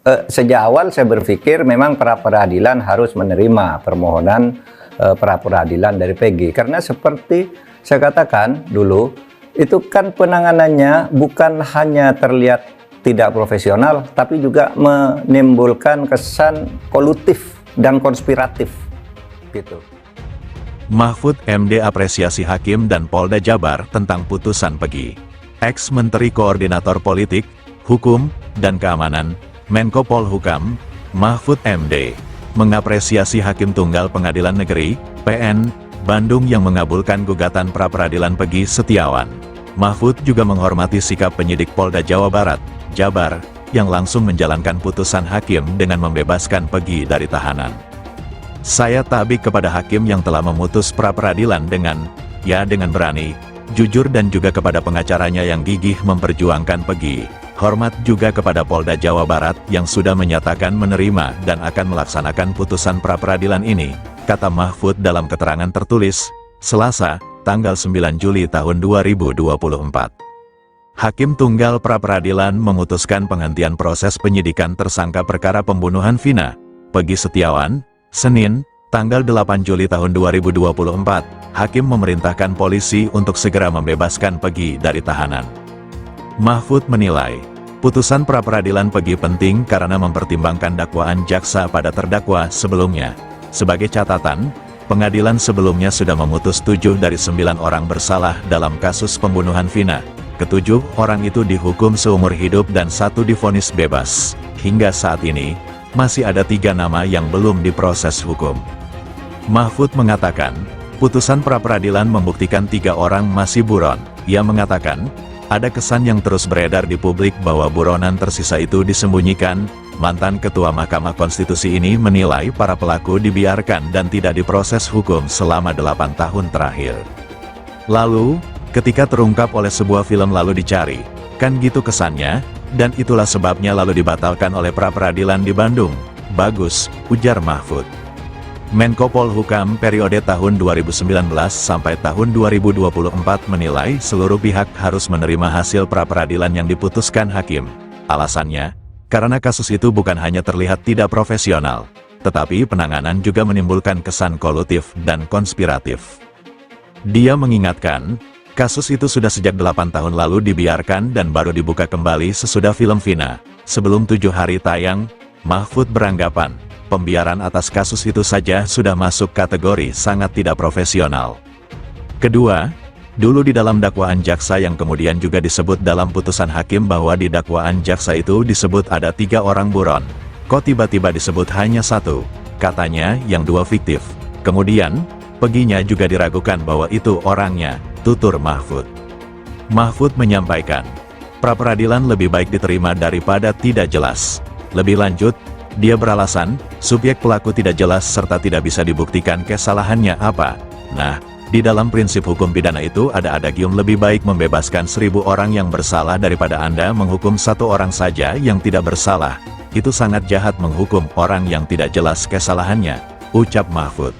Sejak awal saya berpikir memang pra peradilan harus menerima permohonan pra peradilan dari PG. Karena seperti saya katakan dulu, itu kan penanganannya bukan hanya terlihat tidak profesional, tapi juga menimbulkan kesan kolutif dan konspiratif gitu. Mahfud MD apresiasi Hakim dan Polda Jabar tentang putusan PEGI. Ex-Menteri Koordinator Politik, Hukum, dan Keamanan, Menko Polhukam, Mahfud MD, mengapresiasi Hakim Tunggal Pengadilan Negeri, PN, Bandung yang mengabulkan gugatan pra-peradilan PEGI Setiawan. Mahfud juga menghormati sikap penyidik Polda Jawa Barat, Jabar, yang langsung menjalankan putusan Hakim dengan membebaskan PEGI dari tahanan. Saya tabik kepada Hakim yang telah memutus pra-peradilan dengan berani, jujur dan juga kepada pengacaranya yang gigih memperjuangkan PEGI. Hormat juga kepada Polda Jawa Barat yang sudah menyatakan menerima dan akan melaksanakan putusan pra-peradilan ini, kata Mahfud dalam keterangan tertulis, Selasa, tanggal 9 Juli tahun 2024. Hakim Tunggal pra-peradilan memutuskan penghentian proses penyidikan tersangka perkara pembunuhan Vina, PEGI Setiawan, Senin, tanggal 8 Juli tahun 2024, Hakim memerintahkan polisi untuk segera membebaskan PEGI dari tahanan. Mahfud menilai, putusan pra-peradilan PEGI penting karena mempertimbangkan dakwaan jaksa pada terdakwa sebelumnya. Sebagai catatan, pengadilan sebelumnya sudah memutus 7 dari 9 orang bersalah dalam kasus pembunuhan Vina. Ketujuh orang itu dihukum seumur hidup dan 1 divonis bebas. Hingga saat ini, masih ada 3 nama yang belum diproses hukum. Mahfud mengatakan, putusan pra-peradilan membuktikan 3 orang masih buron. Ia mengatakan, ada kesan yang terus beredar di publik bahwa buronan tersisa itu disembunyikan. Mantan Ketua Mahkamah Konstitusi ini menilai para pelaku dibiarkan dan tidak diproses hukum selama 8 tahun terakhir. Lalu, ketika terungkap oleh sebuah film lalu dicari, kan gitu kesannya? Dan itulah sebabnya lalu dibatalkan oleh pra-peradilan di Bandung. Bagus, ujar Mahfud. Menko Polhukam periode tahun 2019 sampai tahun 2024 menilai seluruh pihak harus menerima hasil pra-peradilan yang diputuskan Hakim. Alasannya, karena kasus itu bukan hanya terlihat tidak profesional, tetapi penanganan juga menimbulkan kesan kolutif dan konspiratif. Dia mengingatkan, kasus itu sudah sejak 8 tahun lalu dibiarkan dan baru dibuka kembali sesudah film Vina. Sebelum 7 hari tayang, Mahfud beranggapan, pembiaran atas kasus itu saja sudah masuk kategori sangat tidak profesional. Kedua, dulu di dalam dakwaan jaksa yang kemudian juga disebut dalam putusan Hakim bahwa di dakwaan jaksa itu disebut ada 3 orang buron. Kok tiba-tiba disebut hanya 1? Katanya yang 2 fiktif. Kemudian, PEGI-nya juga diragukan bahwa itu orangnya, tutur Mahfud. Mahfud menyampaikan, pra-peradilan lebih baik diterima daripada tidak jelas. Lebih lanjut, dia beralasan, subjek pelaku tidak jelas serta tidak bisa dibuktikan kesalahannya apa. Nah, di dalam prinsip hukum pidana itu ada adagium lebih baik membebaskan 1000 orang yang bersalah daripada Anda menghukum 1 orang saja yang tidak bersalah. Itu sangat jahat menghukum orang yang tidak jelas kesalahannya, ucap Mahfud.